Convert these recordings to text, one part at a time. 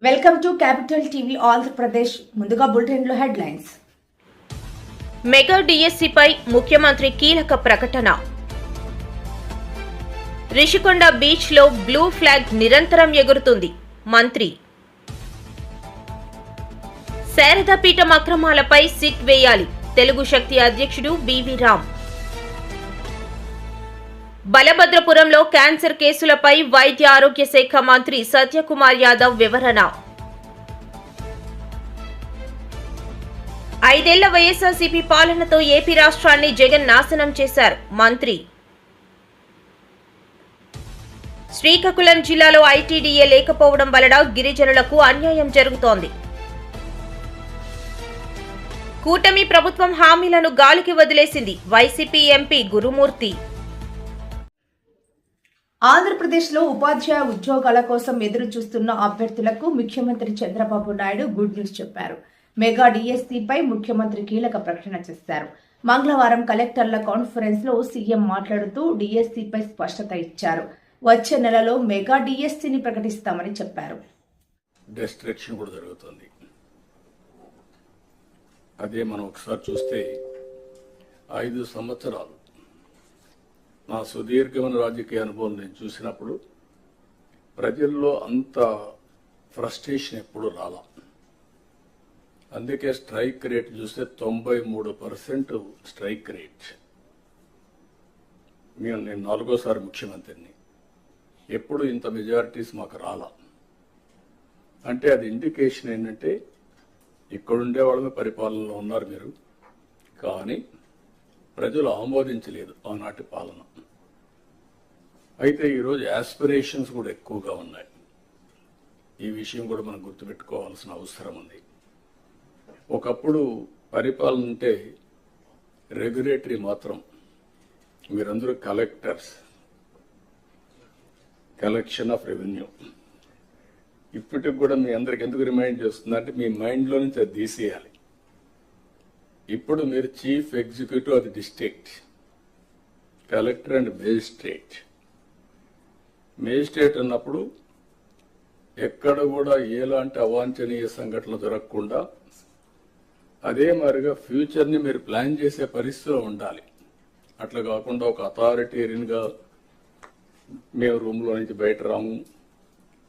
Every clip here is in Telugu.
Welcome to capital TV Andhra Pradesh. ముందుగా బులెటిన్లో హెడ్లైన్స్. మెగా డిఎస్సిపై ముఖ్యమంత్రి కీలక ప్రకటన. రిషికొండ బీచ్ లో బ్లూ ఫ్లాగ్ నిరంతరం ఎగురుతుంది మంత్రి. శారదాపీఠం అక్రమాలపై సిట్ వేయాలి తెలుగు శక్తి అధ్యక్షుడు బివి రామ్. బలభద్రపురంలో క్యాన్సర్ కేసులపై వైద్య ఆరోగ్య శాఖ మంత్రి సత్యకుమార్ యాదవ్ వివరణ. 5 ఏళ్ల వైఎస్ఆర్సీపీ పాలనతో ఏపీ రాష్ట్రాన్ని జగన్ నాశనం చేశారు మంత్రి. శ్రీకాకుళం జిల్లాలో ఐటీడీఏ లేకపోవడం వలన గిరిజనులకు అన్యాయం జరుగుతోంది. కూటమి ప్రభుత్వం హామీలను గాలికి వదిలేసింది వైసీపీ ఎంపీ గురుమూర్తి. ఆంధ్రప్రదేశ్లో ఉపాధ్యాయ ఉద్యోగాల కోసం ఎదురు చూస్తున్న అభ్యర్థులకు ముఖ్యమంత్రి చంద్రబాబు నాయుడు గుడ్ న్యూస్ చెప్పారు. మెగా డిఎస్సిపై ముఖ్యమంత్రి కీలక ప్రకటన చేశారు. మంగళవారం కలెక్టర్ల కాన్ఫరెన్స్ లో సీఎం మాట్లాడుతూ డిఎస్సిపై స్పష్టత ఇచ్చారు. వచ్చే నెలలో మెగా డిఎస్సిని ప్రకటిస్తామని చెప్పారు. డిస్ట్రక్షన్ కూడా జరుగుతుంది. అదే మనం ఒకసారి చూస్తే 5 సంవత్సరాలు నా సుదీర్ఘమైన రాజకీయ అనుభవం నేను చూసినప్పుడు ప్రజల్లో అంత ఫ్రస్ట్రేషన్ ఎప్పుడు రాలా. అందుకే స్ట్రైక్ రేట్ చూస్తే 93% స్ట్రైక్ రేట్. నేను 4వ ముఖ్యమంత్రిని, ఎప్పుడు ఇంత మెజారిటీస్ మాకు రాలా. అంటే అది ఇండికేషన్ ఏంటంటే ఇక్కడుండే వాళ్ళమే పరిపాలనలో ఉన్నారు మీరు, కానీ ప్రజలు ఆమోదించలేదు ఆనాటి పాలన. అయితే ఈరోజు యాస్పిరేషన్స్ కూడా ఎక్కువగా ఉన్నాయి. ఈ విషయం కూడా మనం గుర్తుపెట్టుకోవాల్సిన అవసరం ఉంది. ఒకప్పుడు పరిపాలన అంటే రెగ్యులేటరీ మాత్రం, మీరందరూ కలెక్టర్స్, కలెక్షన్ ఆఫ్ రెవెన్యూ. ఇప్పటికి కూడా మీ అందరికి ఎందుకు రిమైండ్ చేస్తుందంటే మీ మైండ్లో నుంచి అది తీసేయాలి. ఇప్పుడు మీరు చీఫ్ ఎగ్జిక్యూటివ్ అది district, collector and magistrate. Magistrate అన్నప్పుడు ఎక్కడ కూడా ఎలాంటి అవాంఛనీయ సంఘటనలు జరగకుండా అదే మాదిరిగా ఫ్యూచర్ని మీరు ప్లాన్ చేసే పరిస్థితిలో ఉండాలి. అట్లా కాకుండా ఒక అథారిటేరియన్గా మేము రూమ్లో నుంచి బయట రాము,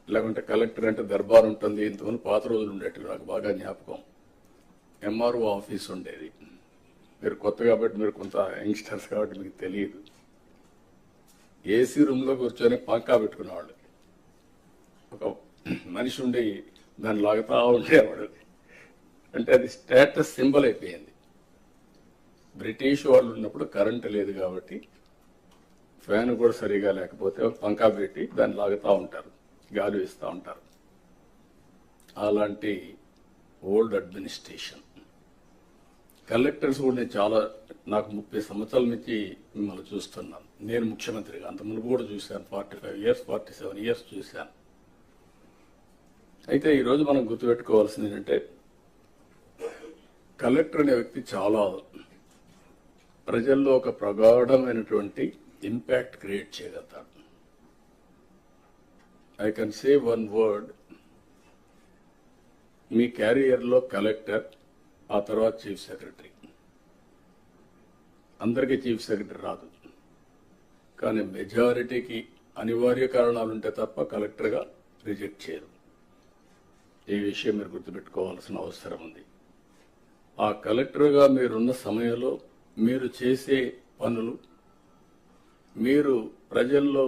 లేకుంటే కలెక్టర్ అంటే దర్బార్ ఉంటుంది. ఇంతమంది పాత రోజులు ఉండేవి, నాకు బాగా జ్ఞాపకం. ఎంఆర్ఓ ఆఫీస్ ఉండేది. మీరు కొత్త కాబట్టి, మీరు కొంత యంగ్స్టర్స్ కాబట్టి మీకు తెలియదు. ఏసీ రూమ్లో కూర్చొని పంకా పెట్టుకునేవాళ్ళు. ఒక మనిషి ఉండి దాన్ని లాగుతా ఉండేవాడు. అంటే అది స్టేటస్ సింబల్ అయిపోయింది. బ్రిటిష్ వాళ్ళు ఉన్నప్పుడు కరెంటు లేదు కాబట్టి ఫ్యాన్ కూడా సరిగా లేకపోతే పంకా పెట్టి దాన్ని లాగుతూ ఉంటారు, గాలి వేస్తూ ఉంటారు. అలాంటి ఓల్డ్ అడ్మినిస్ట్రేషన్. కలెక్టర్స్ కూడా నాకు 30 సంవత్సరాల నుంచి మిమ్మల్ని చూస్తున్నాను. నేను ముఖ్యమంత్రిగా అంత ముందు కూడా చూశాను. 45 ఇయర్స్ 47 ఇయర్స్ చూశాను. అయితే ఈరోజు మనం గుర్తుపెట్టుకోవాల్సింది ఏంటంటే కలెక్టర్ అనే వ్యక్తి చాలా ప్రజల్లో ఒక ప్రగాఢమైనటువంటి ఇంపాక్ట్ క్రియేట్ చేయగలుగుతాడు. I can say one word, మీ క్యారియర్లో కలెక్టర్, ఆ తర్వాత చీఫ్ సెక్రటరీ. అందరికీ చీఫ్ సెక్రటరీ రాదు, కానీ మెజారిటీకి అనివార్య కారణాలుంటే తప్ప కలెక్టర్గా రిజెక్ట్ చేయరు. ఈ విషయం మీరు గుర్తుపెట్టుకోవాల్సిన అవసరం ఉంది. ఆ కలెక్టర్గా మీరున్న సమయంలో మీరు చేసే పనులు, మీరు ప్రజల్లో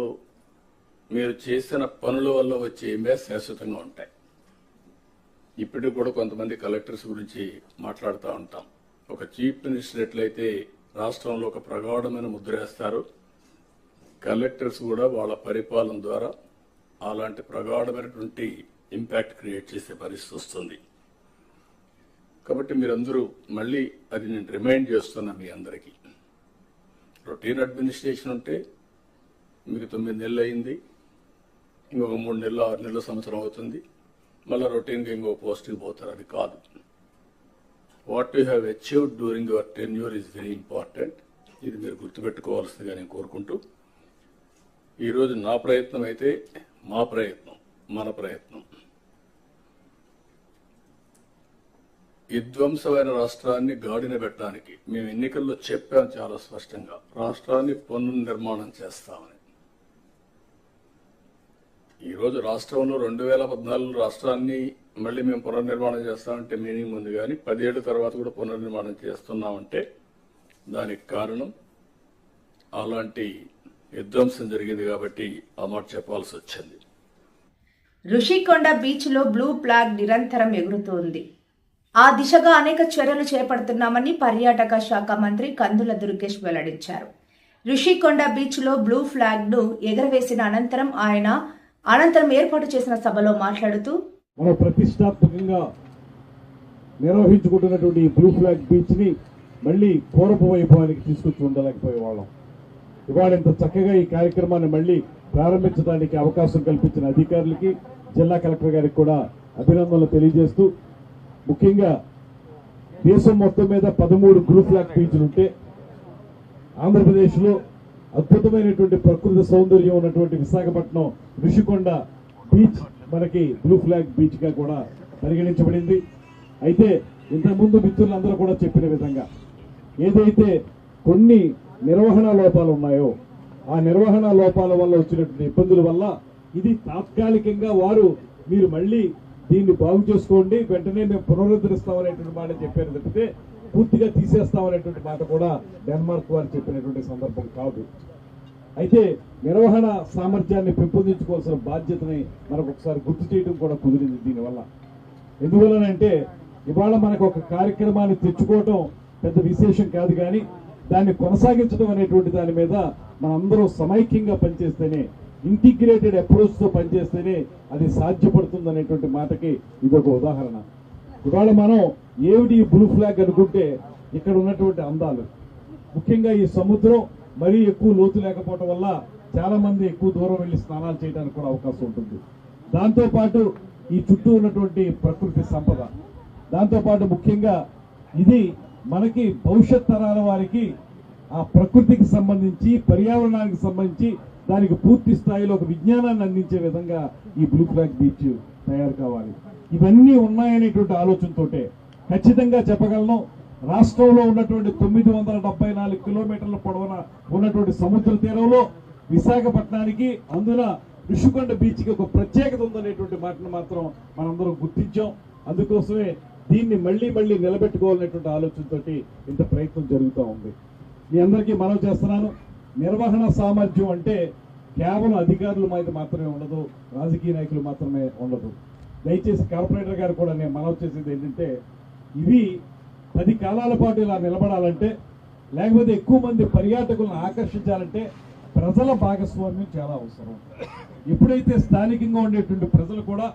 మీరు చేసిన పనుల వల్ల వచ్చే ఇంపాక్ట్ శాశ్వతంగా ఉంటాయి. ఇప్పటికి కూడా కొంతమంది కలెక్టర్స్ గురించి మాట్లాడుతూ ఉంటాం. ఒక చీఫ్ మినిస్టర్ ఎట్లయితే రాష్ట్రంలో ఒక ప్రగాఢమైన ముద్ర వేస్తారు, కలెక్టర్స్ కూడా వాళ్ళ పరిపాలన ద్వారా అలాంటి ప్రగాఢమైనటువంటి ఇంపాక్ట్ క్రియేట్ చేసే పరిస్థితి వస్తుంది. కాబట్టి మీరందరూ మళ్ళీ అది నేను రిమైండ్ చేస్తున్నా మీ అందరికీ. రొటీన్ అడ్మినిస్ట్రేషన్ ఉంటే మీకు 9 నెలలు అయింది, ఇంకొక 3 నెలలు 6 నెలలు సంవత్సరం అవుతుంది, మళ్ళీ రొటీన్గా ఇంకో పోస్ట్కి పోతారు. అది కాదు. What you have achieved during your tenure is very important. ఇది మీరు గుర్తుపెట్టుకోవాల్సిందిగా నేను కోరుకుంటూ, ఈరోజు నా ప్రయత్నం అయితే మా ప్రయత్నం, మన ప్రయత్నం విధ్వంసమైన రాష్ట్రాన్ని గాడిన పెట్టడానికి మేము ఎన్నికల్లో చెప్పాం చాలా స్పష్టంగా, రాష్ట్రాన్ని పునర్నిర్మాణం చేస్తామని. ఈరోజు రాష్ట్రంలో 2014 రాష్ట్రాన్ని మళ్ళీ మేము పునర్నిర్మాణం చేస్తామంటే మీనింగ్ ఉంది, కానీ 10 ఏళ్ల తర్వాత కూడా పునర్నిర్మాణం చేస్తున్నామంటే దానికి కారణం అలాంటి విధ్వంసం జరిగింది కాబట్టి ఆ మాట చెప్పాల్సి వచ్చింది. ఋషికొండ బీచ్ లో బ్లూ ఫ్లాగ్ నిరంతరం ఎగురుతోంది. ఆ దిశగా అనేక చర్యలు చేపడుతున్నామని పర్యాటక శాఖ మంత్రి కందుల దుర్గేష్ వెల్లడించారు. ఋషికొండ బీచ్ లో బ్లూ ఫ్లాగ్ ను ఎగరవేసిన అనంతరం ఏర్పాటు చేసిన సభలో మాట్లాడుతూ, మనం ప్రతిష్టాత్మకంగా నిర్వహించుకుంటున్నటువంటి ఈ బ్లూ ఫ్లాగ్ బీచ్ ని మళ్లీ పూర్వపు వైభవానికి తీసుకొచ్చి ఉండలేకపోయేవాళ్ళం. ఇవాళ ఇంత చక్కగా ఈ కార్యక్రమాన్ని మళ్లీ ప్రారంభించడానికి అవకాశం కల్పించిన అధికారులకి, జిల్లా కలెక్టర్ గారికి కూడా అభినందనలు తెలియజేస్తూ, ముఖ్యంగా దేశం మొత్తం మీద 13 బ్లూ ఫ్లాగ్ బీచ్లుంటే ఆంధ్రప్రదేశ్ లో అద్భుతమైనటువంటి ప్రకృతి సౌందర్యం ఉన్నటువంటి విశాఖపట్నం ఋషికొండ బీచ్ మనకి బ్లూ ఫ్లాగ్ బీచ్ గా కూడా పరిగణించబడింది. అయితే ఇంతకుముందు మిత్రులందరూ కూడా చెప్పిన విధంగా ఏదైతే కొన్ని నిర్వహణ లోపాలు ఉన్నాయో ఆ నిర్వహణ లోపాల వల్ల వచ్చినటువంటి ఇబ్బందుల వల్ల ఇది తాత్కాలికంగా మీరు మళ్లీ దీన్ని బాగు చేసుకోండి, వెంటనే మేము పునరుద్ధరిస్తామనేటువంటి మాట చెప్పారు తప్పితే పూర్తిగా తీసేస్తామనేటువంటి మాట కూడా డెన్మార్క్ వారు చెప్పినటువంటి సందర్భం కాదు. అయితే నిర్వహణ సామర్థ్యాన్ని పెంపొందించుకోవాల్సిన బాధ్యతని మనకు ఒకసారి గుర్తు చేయడం కూడా కుదిరింది దీనివల్ల. ఎందువల్లనంటే ఇవాళ మనకు ఒక కార్యక్రమాన్ని తెచ్చుకోవటం పెద్ద విశేషం కాదు, కానీ దాన్ని కొనసాగించడం అనేటువంటి దాని మీద మనందరూ సమైక్యంగా పనిచేస్తేనే, ఇంటిగ్రేటెడ్ అప్రోచ్ తో పనిచేస్తేనే అది సాధ్యపడుతుంది అనేటువంటి మాటకి ఇదొక ఉదాహరణ. ఇవాళ మనం ఏమిటి బ్లూ ఫ్లాగ్ అనుకుంటే ఇక్కడ ఉన్నటువంటి అందాలు, ముఖ్యంగా ఈ సముద్రం మరీ ఎక్కువ లోతు లేకపోవడం వల్ల చాలా మంది ఎక్కువ దూరం వెళ్లి స్నానాలు చేయడానికి కూడా అవకాశం ఉంటుంది. దాంతో పాటు ఈ చుట్టూ ఉన్నటువంటి ప్రకృతి సంపద, దాంతో పాటు ముఖ్యంగా ఇది మనకి భవిష్యత్ తరాల వారికి ఆ ప్రకృతికి సంబంధించి, పర్యావరణానికి సంబంధించి దానికి పూర్తి స్థాయిలో ఒక విజ్ఞానాన్ని అందించే విధంగా ఈ బ్లూ ఫ్లాగ్ బీచ్ తయారు కావాలి. ఇవన్నీ ఉన్నాయనేటువంటి ఆలోచనతోటే ఖచ్చితంగా చెప్పగలను, రాష్ట్రంలో ఉన్నటువంటి 974 కిలోమీటర్ల పొడవున ఉన్నటువంటి సముద్ర తీరంలో విశాఖపట్నానికి, అందున ఋషికొండ బీచ్ కి ఒక ప్రత్యేకత ఉందనేటువంటి మాటను మాత్రం మనందరం గుర్తించాం. అందుకోసమే దీన్ని మళ్లీ నిలబెట్టుకోవాలనేటువంటి ఆలోచనతోటి ఇంత ప్రయత్నం జరుగుతూ ఉంది. మీ అందరికీ మనవి చేస్తున్నాను, నిర్వహణ సామర్థ్యం అంటే కేవలం అధికారుల మీద మాత్రమే ఉండదు, రాజకీయ నాయకులు మాత్రమే ఉండదు. దయచేసి కార్పొరేటర్ గారు కూడా నేను మనవి చేసేది ఏంటంటే, ఇవి 10 కాలాల పాటు ఇలా నిలబడాలంటే, లేకపోతే ఎక్కువ మంది పర్యాటకులను ఆకర్షించాలంటే ప్రజల భాగస్వామ్యం చాలా అవసరం. ఎప్పుడైతే స్థానికంగా ఉండేటువంటి ప్రజలు కూడా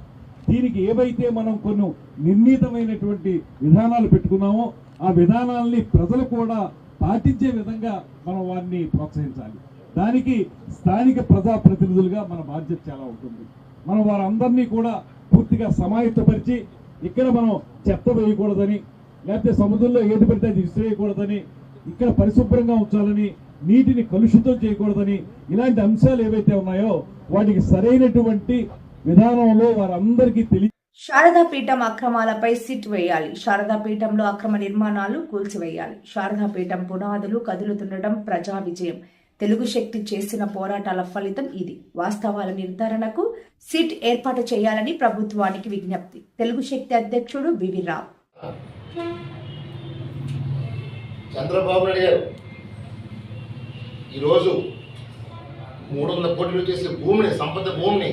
దీనికి ఏవైతే మనం కొన్ని నిర్ణీతమైనటువంటి విధానాలు పెట్టుకున్నామో ఆ విధానాల్ని ప్రజలు కూడా పాటించే విధంగా మనం వారిని ప్రోత్సహించాలి. దానికి స్థానిక ప్రజాప్రతినిధులుగా మన బాధ్యత చాలా ఉంటుంది. మనం వారందరినీ కూడా పూర్తిగా సమాయత్తపరిచి, ఇక్కడ మనం చెత్త వేయకూడదని, లేకపోతే సముద్రంలో ఏది పడితే అది విసిరేయకూడదని, ఇక్కడ పరిశుభ్రంగా ఉంచాలని, నీటిని కలుషితం చేయకూడదని, ఇలాంటి అంశాలు ఏవైతే ఉన్నాయో వాటికి సరైనటువంటి విధానంలో వారందరికీ శారదాపీఠం అక్రమాలపై సిట్ వేయాలి. శారదాపీఠంలో అక్రమ నిర్మాణాలు కూల్చివేయాలి. శారదాపీఠం పునాదులు కదులుతుండటం ప్రజా విజయం. తెలుగు శక్తి చేసిన పోరాటాల ఫలితం ఇది. వాస్తవాల నిర్ధారణకు సిట్ ఏర్పాటు చేయాలని ప్రభుత్వానికి విజ్ఞప్తి. తెలుగు శక్తి అధ్యక్షుడు బివి రావు. చంద్రబాబు నాయుడు గారు ఈరోజు 300 కోట్లు చేసే భూమిని, సంపద భూమిని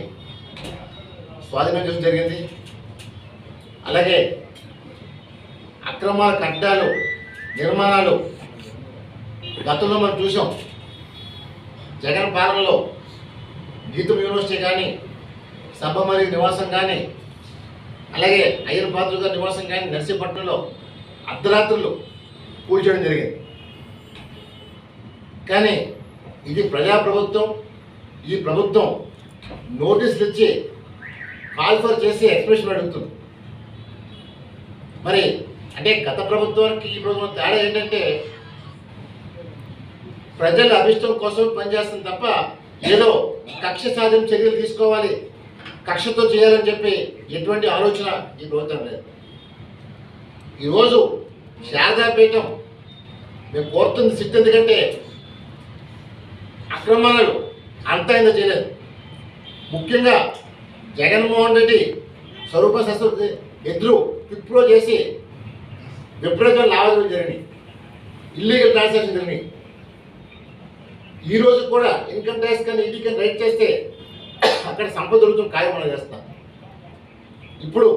స్వాధీనం చేయడం జరిగింది. అలాగే అక్రమాల కట్టాలు, నిర్మాణాలు గతంలో మనం చూసాం. జగన్ పాలనలో గీతం యూనివర్సిటీ కానీ, సబ్బమరి నివాసం కానీ, అలాగే అయ్యర్ పాత్రుడు గారి నివాసం కానీ నర్సీపట్నంలో అర్ధరాత్రులు కూల్చేయడం జరిగింది. కానీ ఇది ప్రజాప్రభుత్వం. ఈ ప్రభుత్వం నోటీసులు ఇచ్చి కాల్ఫర్ చేసి ఎక్స్ప్రెషన్ అడుగుతుంది. మరి అంటే గత ప్రభుత్వానికి ఈ ప్రభుత్వం తేడా ఏంటంటే, ప్రజల అభిష్టం కోసం పనిచేస్తుంది తప్ప ఏదో కక్ష సాధింపు చర్యలు తీసుకోవాలి, కక్షతో చేయాలని చెప్పి ఎటువంటి ఆలోచన ఈ ప్రభుత్వం లేదు. ఈరోజు శారదాపీఠం మేము కోరుతుంది సిట్, ఎందుకంటే అక్రమాలు అంతా ఇంత చేయలేదు. ముఖ్యంగా జగన్మోహన్ రెడ్డి స్వరూప శస్త్ర ఎదురు విప్రో చేసి విపరీతమైన లావాదేవీలు జరిగినాయి, ఇల్లీగల్ ట్రాన్సాక్షన్ జరిగినాయి. ఈరోజు కూడా ఇన్కమ్ ట్యాక్స్ కానీ ఈడీ కానీ రైట్ చేస్తే అక్కడ సంపద దొరుకుతుంది ఖాయమని చేస్తాం. ఇప్పుడు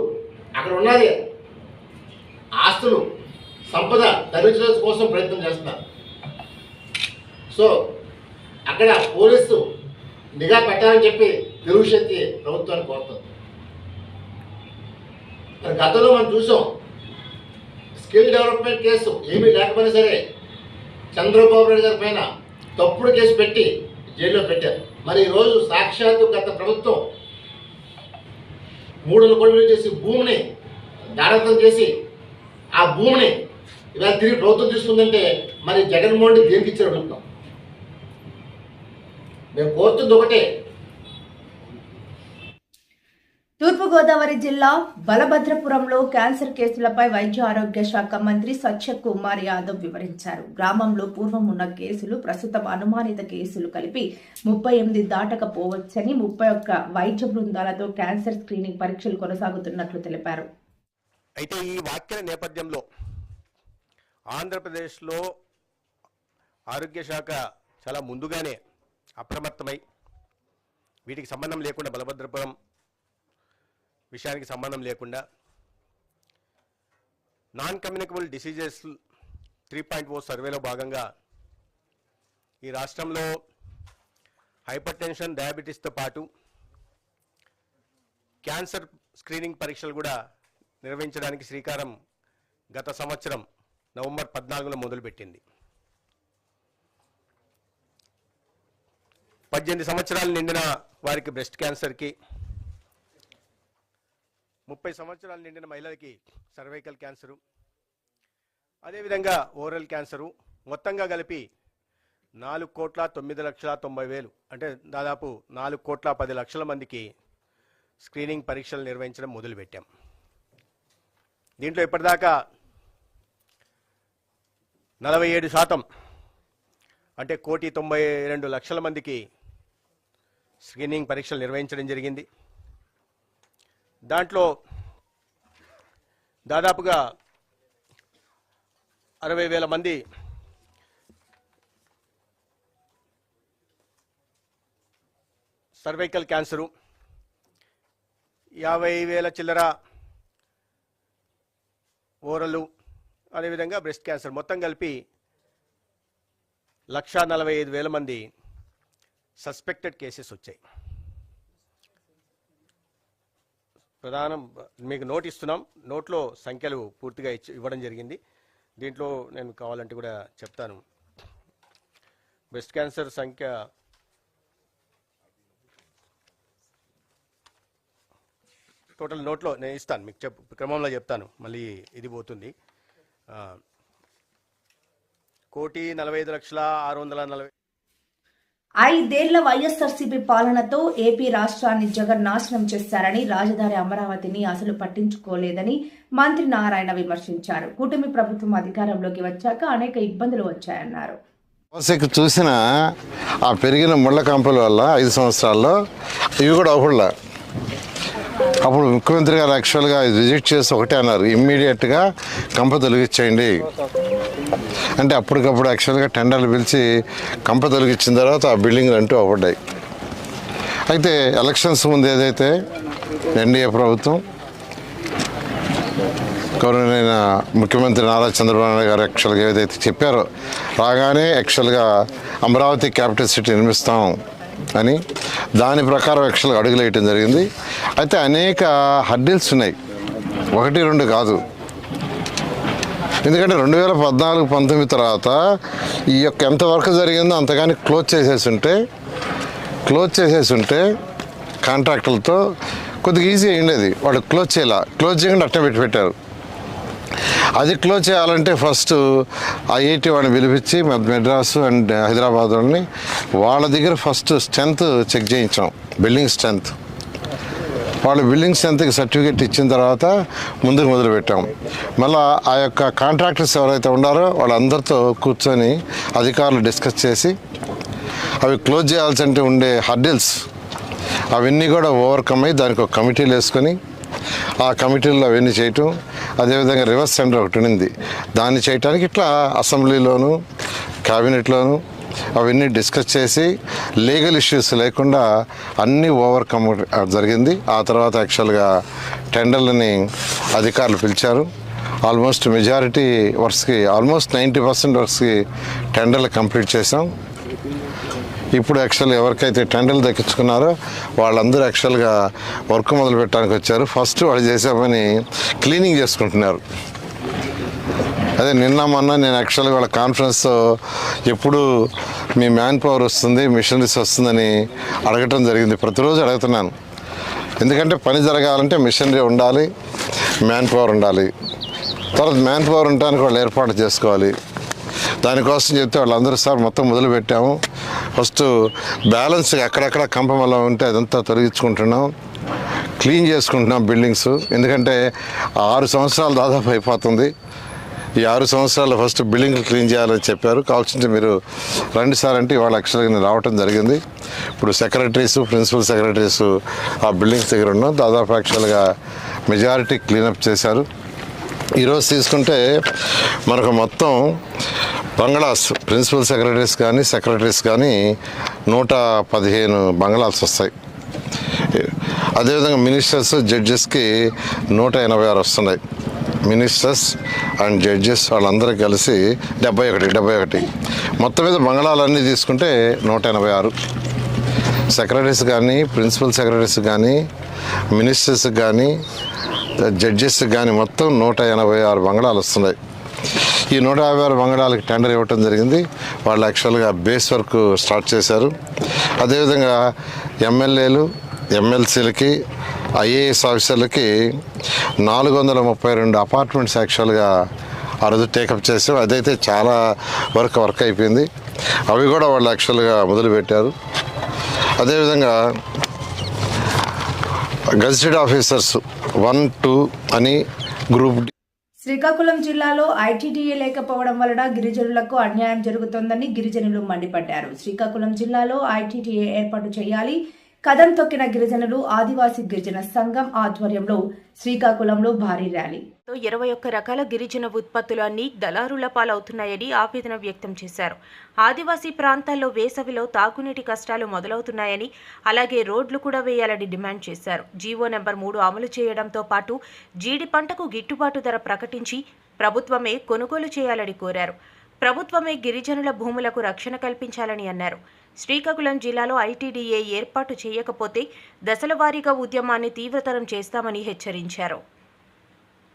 అక్కడ ఉన్నది ఆస్తులు సంపద తరలించడం కోసం ప్రయత్నం చేస్తున్నారు. సో అక్కడ పోలీసు నిఘా పెట్టాలని చెప్పి తెలుగు శక్తి ప్రభుత్వాన్ని కోరుతుంది. మరి గతంలో మనం చూసాం, స్కిల్ డెవలప్మెంట్ కేసు ఏమీ లేకపోయినా సరే చంద్రబాబు నాయుడు గారి పైన తప్పుడు కేసు పెట్టి జైల్లో పెట్టారు. మరి ఈరోజు సాక్షాత్తు గత ప్రభుత్వం 300 కోట్లు చేసి భూమిని దారాదత్తం చేసి ఆ భూమిని ఇలా తిరిగి ప్రభుత్వం తీసుకుందంటే మరి జగన్మోహన్ రెడ్డి దేనికి ఇచ్చారు అడుగుతాం. మేము కోరుతుంది ఒకటే. తూర్పుగోదావరి జిల్లా బలభద్రపురంలో క్యాన్సర్ కేసులపై వైద్య ఆరోగ్య శాఖ మంత్రి సత్యకుమార్ యాదవ్ వివరించారు. గ్రామంలో పూర్వం ఉన్న కేసులు ప్రస్తుతం అనుమానిత కేసులు కలిపి 38 దాటకపోవచ్చని 31 వైద్య బృందాలతో క్యాన్సర్ స్క్రీనింగ్ పరీక్షలు కొనసాగుతున్నట్లు తెలిపారు. అయితే ఈ వ్యాఖ్యల నేపథ్యంలో ఆంధ్రప్రదేశ్లో ఆరోగ్య శాఖ చాలా ముందుగానే అప్రమత్తమై వీటికి సంబంధం లేకుండా బలభద్రపురం విషయానికి సంబంధం లేకుండా నాన్ కమ్యూనికబుల్ డిసీజెస్ 3.0 సర్వేలో భాగంగా ఈ రాష్ట్రంలో హైపర్ టెన్షన్, డయాబెటీస్తో పాటు క్యాన్సర్ స్క్రీనింగ్ పరీక్షలు కూడా నిర్వహించడానికి శ్రీకారం గత సంవత్సరం నవంబర్ 14 మొదలుపెట్టింది. 18 సంవత్సరాలు నిండిన వారికి బ్రెస్ట్ క్యాన్సర్కి, 30 సంవత్సరాలు నిండిన మహిళలకి సర్వైకల్ క్యాన్సరు, అదేవిధంగా ఓరల్ క్యాన్సరు మొత్తంగా కలిపి 4,09,90,000 అంటే దాదాపు 4,10,00,000 మందికి స్క్రీనింగ్ పరీక్షలు నిర్వహించడం మొదలుపెట్టాం. దీంట్లో ఇప్పటిదాకా 47% అంటే 1,92,00,000 మందికి స్క్రీనింగ్ పరీక్షలు నిర్వహించడం జరిగింది. దాంట్లో దాదాపుగా 60,000 మంది సర్వైకల్ క్యాన్సరు, 50,000 చిల్లర ఓరలు, అదేవిధంగా బ్రెస్ట్ క్యాన్సర్ మొత్తం కలిపి 1,45,000 మంది సస్పెక్టెడ్ కేసెస్ వచ్చాయి. ప్రధానం మీకు నోట్ ఇస్తున్నాం, నోట్లో సంఖ్యలు పూర్తిగా ఇవ్వడం జరిగింది. దీంట్లో నేను కావాలంటే కూడా చెప్తాను. బ్రెస్ట్ క్యాన్సర్ సంఖ్య టోటల్ నోట్లో నేను ఇస్తాను, మీకు క్రమంలో చెప్తాను, మళ్ళీ ఇది పోతుంది. 1,45,640,000. 5 ఏళ్ల వైఎస్ఆర్సీపీ పాలనతో ఏపీ రాష్ట్రాన్ని జగన్ నాశనం చేశారని, రాజధాని అమరావతిని అసలు పట్టించుకోలేదని మంత్రి నారాయణ విమర్శించారు. కూటమి ప్రభుత్వం అధికారంలోకి వచ్చాక అనేక ఇబ్బందులు వచ్చాయన్నారు. చూసిన ఆ పెరిగిన ముళ్ళ కంపల వల్ల 5 సంవత్సరాల్లో ఇవి కూడా అవ్వట్లా. అప్పుడు ముఖ్యమంత్రి గారు యాక్చువల్గా విజిట్ చేసి ఒకటే అన్నారు, ఇమ్మీడియట్గా కంప తొలగించేయండి అంటే అప్పటికప్పుడు యాక్చువల్గా టెండర్లు పిలిచి కంప తొలగించిన తర్వాత ఆ బిల్డింగ్లు అంటూ అవ్వడ్డాయి. అయితే ఎలక్షన్స్ ముందు ఏదైతే ఎన్డీఏ ప్రభుత్వం గౌరవనీయ ముఖ్యమంత్రి నారా చంద్రబాబు నాయుడు గారు యాక్చువల్గా ఏదైతే చెప్పారో రాగానే యాక్చువల్గా అమరావతి క్యాపిటల్ సిటీ నిర్మిస్తాం అని దాని ప్రకారం యాక్చువల్గా అడుగులు వేయటం జరిగింది. అయితే అనేక హర్డిల్స్ ఉన్నాయి, 1-2 కాదు. ఎందుకంటే 2014-19 తర్వాత ఈ యొక్క ఎంత వర్క్ జరిగిందో అంతగాని క్లోజ్ చేసేసి ఉంటే కాంట్రాక్టర్లతో కొద్దిగా ఈజీ అయ్యిండేది. వాళ్ళు క్లోజ్ చేయకుండా అట్టే పెట్టారు. అది క్లోజ్ చేయాలంటే ఫస్ట్ ఐఐటి వాడిని పిలిపించి మెడ్రాసు అండ్ హైదరాబాద్ వాళ్ళని వాళ్ళ దగ్గర ఫస్ట్ స్ట్రెంత్ చెక్ చేయించాం, బిల్డింగ్ స్ట్రెంత్. వాళ్ళ బిల్డింగ్ స్ట్రెంత్కి సర్టిఫికేట్ ఇచ్చిన తర్వాత ముందుకు మొదలుపెట్టాం. మళ్ళీ ఆ యొక్క కాంట్రాక్టర్స్ ఎవరైతే ఉన్నారో వాళ్ళందరితో కూర్చొని అధికారులు డిస్కస్ చేసి అవి క్లోజ్ చేయాల్సి ఉండే హర్డిల్స్ అవన్నీ కూడా ఓవర్కమ్ అయ్యి దానికి ఒక కమిటీలు వేసుకొని ఆ కమిటీల్లో అవన్నీ చేయటం, అదేవిధంగా రివర్స్ సెంటర్ ఒకటి ఉంది దాన్ని చేయటానికి ఇట్లా అసెంబ్లీలోను క్యాబినెట్లోను అవన్నీ డిస్కస్ చేసి లీగల్ ఇష్యూస్ లేకుండా అన్నీ ఓవర్కమ్ జరిగింది. ఆ తర్వాత యాక్చువల్గా టెండర్లని అధికారులు పిలిచారు. ఆల్మోస్ట్ మెజారిటీ వర్క్స్కి ఆల్మోస్ట్ 90% వర్క్స్కి టెండర్లు కంప్లీట్ చేసాం. ఇప్పుడు యాక్చువల్గా ఎవరికైతే టెండర్లు దక్కించుకున్నారో వాళ్ళందరూ యాక్చువల్గా వర్క్ మొదలు పెట్టడానికి వచ్చారు. ఫస్ట్ వాళ్ళు చేసే పని క్లీనింగ్ చేసుకుంటున్నారు. అదే నిన్న మొన్న నేను యాక్చువల్గా వాళ్ళ కాన్ఫరెన్స్ ఎప్పుడు మీ మ్యాన్ పవర్ వస్తుంది, మిషనరీస్ వస్తుందని అడగటం జరిగింది. ప్రతిరోజు అడుగుతున్నాను. ఎందుకంటే పని జరగాలంటే మిషనరీ ఉండాలి, మ్యాన్ పవర్ ఉండాలి. తర్వాత మ్యాన్ పవర్ ఉండడానికి వాళ్ళు ఏర్పాటు చేసుకోవాలి. దానికోసం చెప్తే వాళ్ళందరూ సార్ మొత్తం మొదలు పెట్టాము. ఫస్ట్ బ్యాలెన్స్ అక్కడక్కడ కంపమల్ల ఉంటే అదంతా తొలగించుకుంటున్నాం, క్లీన్ చేసుకుంటున్నాం బిల్డింగ్స్. ఎందుకంటే 6 సంవత్సరాలు దాదాపు అయిపోతుంది. ఈ 6 సంవత్సరాలు ఫస్ట్ బిల్డింగ్లు క్లీన్ చేయాలని చెప్పారు. కావాల్సింటే మీరు రండి సార్ అంటే ఇవాళ యాక్చువల్గా నేను రావటం జరిగింది. ఇప్పుడు సెక్రటరీస్, ప్రిన్సిపల్ సెక్రటరీస్ ఆ బిల్డింగ్స్ దగ్గర ఉన్నాం. దాదాపు యాక్చువల్గా మెజారిటీ క్లీనప్ చేశారు. ఈరోజు తీసుకుంటే మనకు మొత్తం బంగ్లాస్ ప్రిన్సిపల్ సెక్రటరీస్ కానీ 115 బంగ్లాస్ వస్తాయి. అదేవిధంగా మినిస్టర్స్, జడ్జెస్కి 186 వస్తున్నాయి. మినిస్టర్స్ అండ్ జడ్జెస్ వాళ్ళందరూ కలిసి 71. మొత్తం మీద బంగ్లాలన్నీ తీసుకుంటే 186. సెక్రటరీస్ కానీ, ప్రిన్సిపల్ సెక్రటరీస్ కానీ, మినిస్టర్స్ కానీ, జడ్జెస్ కానీ మొత్తం 186 బంగ్లాలు వస్తున్నాయి. ఈ 156 బంగ్లాలకి టెండర్ ఇవ్వటం జరిగింది. వాళ్ళు యాక్చువల్గా బేస్ వర్క్ స్టార్ట్ చేశారు. అదేవిధంగా ఎమ్మెల్యేలు, ఎమ్మెల్సీలకి, ఐఏఎస్ ఆఫీసర్లకి 432 అపార్ట్మెంట్స్ యాక్చువల్గా ఆ రోజు టేకప్ చేసాం. అదైతే చాలా వర్క్ అయిపోయింది. అవి కూడా వాళ్ళు యాక్చువల్గా మొదలుపెట్టారు. అదేవిధంగా గజిటెడ్ ఆఫీసర్స్ 1, 2 అని గ్రూప్ డి. శ్రీకాకుళం జిల్లాలో ఐటీడీఏ లేకపోవడం వలన గిరిజనులకు అన్యాయం జరుగుతోందని గిరిజనులు మండిపడ్డారు. శ్రీకాకుళం జిల్లాలో ఐటీడీఏ ఏర్పాటు చేయాలి. కదం తొక్కిన గిరిజనులు ఆదివాసీ గిరిజన సంఘం ఆధ్వర్యంలో శ్రీకాకుళంలో భారీ ర్యాలీ. 21 రకాల గిరిజన ఉత్పత్తులు అన్ని దళారుల పాలవుతున్నాయని ఆవేదన వ్యక్తం చేశారు. ఆదివాసీ ప్రాంతాల్లో వేసవిలో తాగునీటి కష్టాలు మొదలవుతున్నాయని, అలాగే రోడ్లు కూడా వేయాలని డిమాండ్ చేశారు. జీవో నెంబర్ 3 అమలు చేయడంతో పాటు జీడి పంటకు గిట్టుబాటు ధర ప్రకటించి ప్రభుత్వమే కొనుగోలు చేయాలని కోరారు. ప్రభుత్వమే గిరిజనుల భూములకు రక్షణ కల్పించాలని అన్నారు. శ్రీకాకుళం జిల్లాలో ఐటీడీఏ ఏర్పాటు చేయకపోతే దశల వారీగా ఉద్యమాన్ని తీవ్రతరం చేస్తామని హెచ్చరించారు.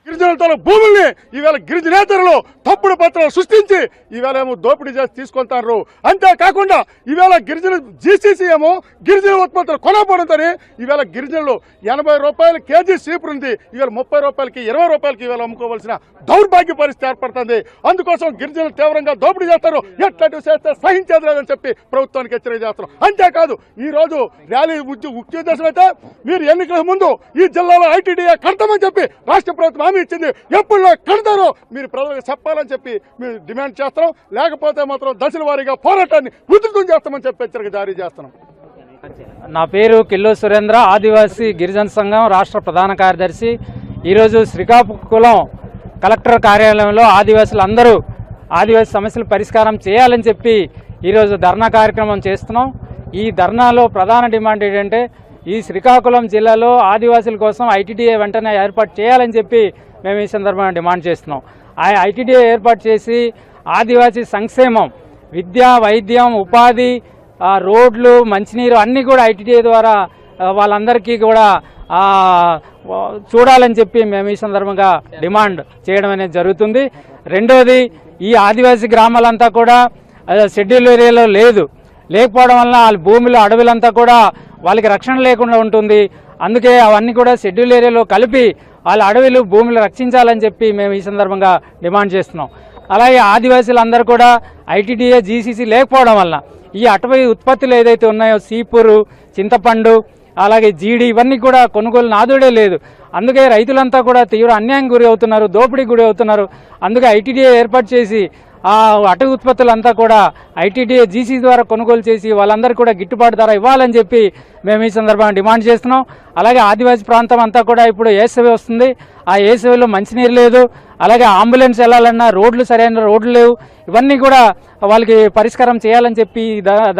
గిరిజనుల భూముల్ని ఈవేళ గిరిజనేతరులు తప్పుడు పత్రాలు సృష్టించి ఈవేళ ఏమో దోపిడీ చేసి తీసుకుంటారు. అంతేకాకుండా ఈవేళ గిరిజన జీసీసీ ఏమో గిరిజన ఉత్పత్తులు కొనకపోవడంతో ఈవేళ గిరిజనులు 80 రూపాయల కేజీ సీపురు ఉంది, ఈవేళ 30 రూపాయలకి 20 రూపాయలకి ఈవేళ అమ్ముకోవాల్సిన దౌర్భాగ్య పరిస్థితి ఏర్పడుతుంది. అందుకోసం గిరిజనులు తీవ్రంగా దోపిడీ చేస్తారు. ఎట్లాంటివి చేస్తే సహించేది లేదని చెప్పి ప్రభుత్వానికి హెచ్చరిక చేస్తారు. అంతేకాదు ఈ రోజు ర్యాలీ ఉద్దేశం అయితే మీరు ఎన్నికల ముందు ఈ జిల్లాలో ఐటీడీఏ కడతామని చెప్పి రాష్ట్ర ప్రభుత్వం ఇచ్చింది. ఎప్పుడు కడతారో మీరు ప్రజలకు చెప్పాలని చెప్పి మేము డిమాండ్ చేస్తాం. లేకపోతే మాత్రం దశల వారీగా పోరాటాన్ని ఉధృతం చేస్తామని చెప్పి హెచ్చరిక జారీ చేస్తున్నాం. నా పేరు కిల్లో సురేంద్ర, ఆదివాసీ గిరిజన సంఘం రాష్ట్ర ప్రధాన కార్యదర్శి. ఈరోజు శ్రీకాకుళం కలెక్టర్ కార్యాలయంలో ఆదివాసులందరూ ఆదివాసీ సమస్యలు పరిష్కారం చేయాలని చెప్పి ఈరోజు ధర్నా కార్యక్రమం చేస్తున్నాం. ఈ ధర్నాలో ప్రధాన డిమాండ్ ఏంటంటే ఈ శ్రీకాకుళం జిల్లాలో ఆదివాసుల కోసం ఐటీడీఏ వెంటనే ఏర్పాటు చేయాలని చెప్పి మేము ఈ సందర్భంగా డిమాండ్ చేస్తున్నాం. ఆ ఐటీడీఏ ఏర్పాటు చేసి ఆదివాసీ సంక్షేమం, విద్య, వైద్యం, ఉపాధి, రోడ్లు, మంచినీరు అన్నీ కూడా ఐటీడీఏ ద్వారా వాళ్ళందరికీ కూడా చూడాలని చెప్పి మేము ఈ సందర్భంగా డిమాండ్ చేయడం అనేది జరుగుతుంది. రెండోది, ఈ ఆదివాసీ గ్రామాలంతా కూడా షెడ్యూల్ ఏరియాలో లేకపోవడం వలన వాళ్ళ భూములు, అడవులంతా కూడా వాళ్ళకి రక్షణ లేకుండా ఉంటుంది. అందుకే అవన్నీ కూడా షెడ్యూల్ ఏరియాలో కలిపి వాళ్ళ అడవులు, భూములు రక్షించాలని చెప్పి మేము ఈ సందర్భంగా డిమాండ్ చేస్తున్నాం. అలాగే ఆదివాసీలందరూ కూడా ఐటీడీఏ, జీసీసీ లేకపోవడం వలన ఈ అటవీ ఉత్పత్తులు ఏదైతే ఉన్నాయో సీపురు, చింతపండు, అలాగే జీడి ఇవన్నీ కూడా కొనుగోలు నాదుడే లేదు. అందుకే రైతులంతా కూడా తీవ్ర అన్యాయం గురి అవుతున్నారు, దోపిడీకి గురి అవుతున్నారు. అందుకే ఐటీడీఏ ఏర్పాటు చేసి ఆ అటవీ ఉత్పత్తులంతా కూడా ఐటీడీఏ జీసీ ద్వారా కొనుగోలు చేసి వాళ్ళందరికీ కూడా గిట్టుబాటు ధర ఇవ్వాలని చెప్పి మేము ఈ సందర్భంగా డిమాండ్ చేస్తున్నాం. అలాగే ఆదివాసీ ప్రాంతం అంతా కూడా ఇప్పుడు ఏసవి వస్తుంది, ఆ ఏసవిలో మంచినీరు లేదు, అలాగే అంబులెన్స్ వెళ్ళాలన్నా రోడ్లు సరైన రోడ్లు లేవు. ఇవన్నీ కూడా వాళ్ళకి పరిష్కారం చేయాలని చెప్పి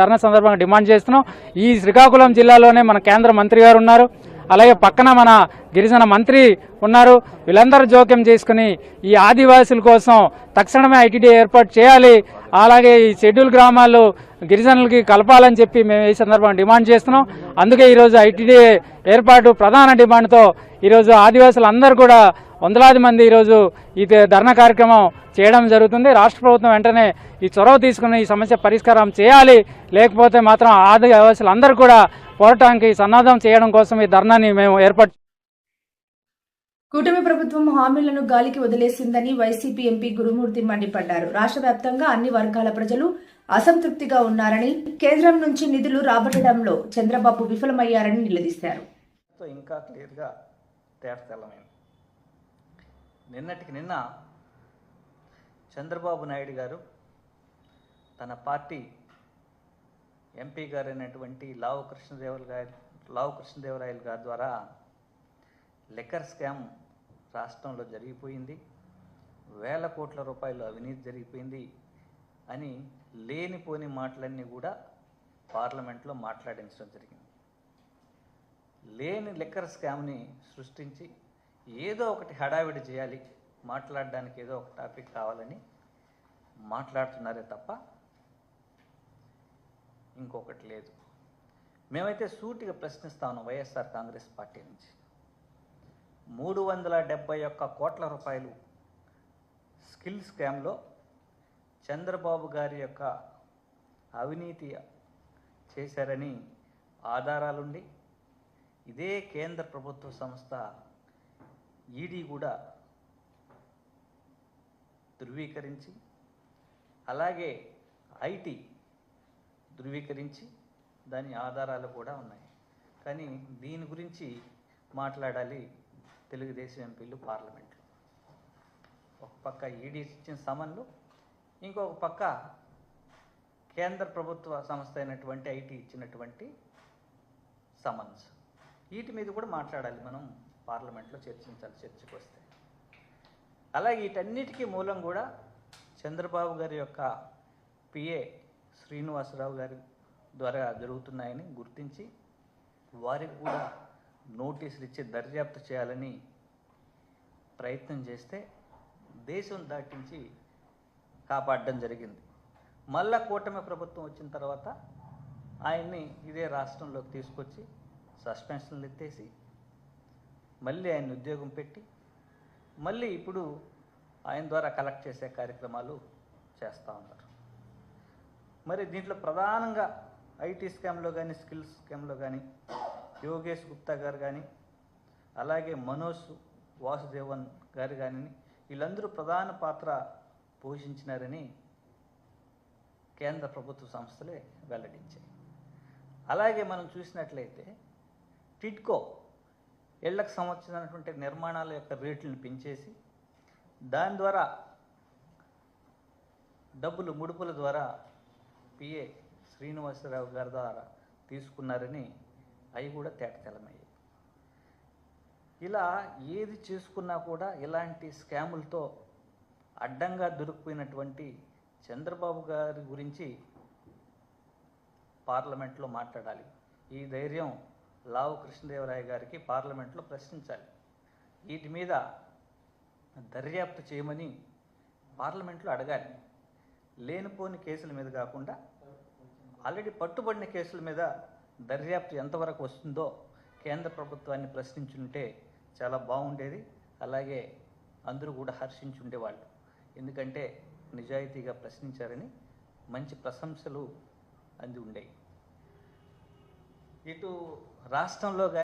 ధర్నా సందర్భంగా డిమాండ్ చేస్తున్నాం. ఈ శ్రీకాకుళం జిల్లాలోనే మన కేంద్ర మంత్రి గారు ఉన్నారు, అలాగే పక్కన మన గిరిజన మంత్రి ఉన్నారు. వీళ్ళందరూ జోక్యం చేసుకుని ఈ ఆదివాసుల కోసం తక్షణమే ఐటీడీఏ ఏర్పాటు చేయాలి, అలాగే ఈ షెడ్యూల్ గ్రామాల్లో గిరిజనులకి కలపాలని చెప్పి మేము ఈ సందర్భంగా డిమాండ్ చేస్తున్నాం. అందుకే ఈరోజు ఐటీడీఏ ఏర్పాటు ప్రధాన డిమాండ్తో ఈరోజు ఆదివాసులు అందరూ కూడా వందలాది మంది ఈరోజు ఈ ధర్నా కార్యక్రమం చేయడం జరుగుతుంది. రాష్ట్ర ప్రభుత్వం వెంటనే ఈ చొరవ తీసుకుని ఈ సమస్య పరిష్కారం చేయాలి, లేకపోతే మాత్రం ఆదివాసులు అందరూ కూడా పోరాటానికి సన్నద్ధం చేయడం కోసం ఈ ధర్నాని మేము ఏర్పాటు. కూటమి ప్రభుత్వం హామీలను గాలికి వదిలేసిందని వైసీపీ ఎంపీ గురుమూర్తి మండిపడ్డారు. రాష్ట్ర వ్యాప్తంగా అన్ని వర్గాల ప్రజలు అసంతృప్తిగా ఉన్నారని, కేంద్రం నుంచి నిధులు రాబట్టడంలో చంద్రబాబు విఫలమయ్యారని నిలదీశారు. ఇంకా క్లియర్గా తేటతెల్లమైంది. నిన్నటికి నిన్న చంద్రబాబు నాయుడు గారు తన పార్టీ ఎంపీ గారైనటువంటి లావు కృష్ణదేవరాయలు గారి ద్వారా లిక్కర్ స్కామ్ రాష్ట్రంలో జరిగిపోయింది, వేల కోట్ల రూపాయలు అవినీతి జరిగిపోయింది అని లేనిపోని మాటలన్నీ కూడా పార్లమెంట్లో మాట్లాడించడం జరిగింది. లేని లిక్కర్ స్కామ్ని సృష్టించి ఏదో ఒకటి హడావిడి చేయాలి, మాట్లాడడానికి ఏదో ఒక టాపిక్ కావాలని మాట్లాడుతున్నారే తప్ప ఇంకొకటి లేదు. మేమైతే సూటిగా ప్రశ్నిస్తాను వైఎస్ఆర్ కాంగ్రెస్ పార్టీ నుంచి. 371 కోట్ల రూపాయలు స్కిల్ స్కామ్లో చంద్రబాబు గారి యొక్క అవినీతి చేశారని ఆధారాలుండి ఇదే కేంద్ర ప్రభుత్వ సంస్థ ఈడీ కూడా ధృవీకరించి, అలాగే ఐటీ ధృవీకరించి దాని ఆధారాలు కూడా ఉన్నాయి. కానీ దీని గురించి మాట్లాడాలి తెలుగుదేశం ఎంపీలు పార్లమెంట్లో. ఒక పక్క ఈడీ ఇచ్చిన సమన్లు, ఇంకొక పక్క కేంద్ర ప్రభుత్వ సంస్థ అయినటువంటి ఐటీ ఇచ్చినటువంటి సమన్స్. వీటి మీద కూడా మాట్లాడాలి, మనం పార్లమెంట్లో చర్చించాలి చర్చకు వస్తే. అలాగే వీటన్నిటికీ మూలం కూడా చంద్రబాబు గారి యొక్క పిఏ శ్రీనివాసరావు గారి ద్వారా జరుగుతున్నాయని గుర్తించి వారికి కూడా నోటీసులు ఇచ్చి దర్యాప్తు చేయాలని ప్రయత్నం చేస్తే దేశం దాటించి కాపాడడం జరిగింది. మళ్ళా కూటమి ప్రభుత్వం వచ్చిన తర్వాత ఆయన్ని ఇదే రాష్ట్రంలోకి తీసుకొచ్చి సస్పెన్షన్లు ఎత్తేసి మళ్ళీ ఆయన ఉద్యోగం పెట్టి మళ్ళీ ఇప్పుడు ఆయన ద్వారా కలెక్ట్ చేసే కార్యక్రమాలు చేస్తూ ఉన్నారు. మరి దీంట్లో ప్రధానంగా ఐటీ స్కామ్లో కానీ స్కిల్స్ స్కామ్లో కానీ యోగేష్ గుప్తా గారు కానీ అలాగే మనోజ్ వాసుదేవన్ గారు కానీ వీళ్ళందరూ ప్రధాన పాత్ర పోషించినారని కేంద్ర ప్రభుత్వ సంస్థలే వెల్లడించాయి. అలాగే మనం చూసినట్లయితే టిడ్కో ఇళ్లకు సంబంధించినటువంటి నిర్మాణాల యొక్క రేట్లను పెంచేసి దాని ద్వారా డబ్బులు ముడుపుల ద్వారా పిఏ శ్రీనివాసరావు గారి ద్వారా తీసుకున్నారని అవి కూడా తేటతెల్లమయ్యాయి. ఇలా ఏది చేసుకున్నా కూడా ఇలాంటి స్కాములతో అడ్డంగా దొరికిపోయినటువంటి చంద్రబాబు గారి గురించి పార్లమెంట్లో మాట్లాడాలి. ఈ ధైర్యం లావు కృష్ణదేవరాయ గారికి పార్లమెంట్లో ప్రశ్నించాలి. వీటి మీద దర్యాప్తు చేయమని పార్లమెంట్లో అడగాలి. లేనిపోని కేసుల మీద కాకుండా ఆల్రెడీ పట్టుబడిన కేసుల మీద దర్యాప్తు ఎంతవరకు వస్తుందో కేంద్ర ప్రభుత్వాన్ని ప్రశ్నించుంటే చాలా బాగుండేది. అలాగే అందరూ కూడా హర్షించుండేవాళ్ళు. ఎందుకంటే నిజాయితీగా ప్రశ్నించారని మంచి ప్రశంసలు అంది ఉండేవి. ఇటు రాష్ట్రంలో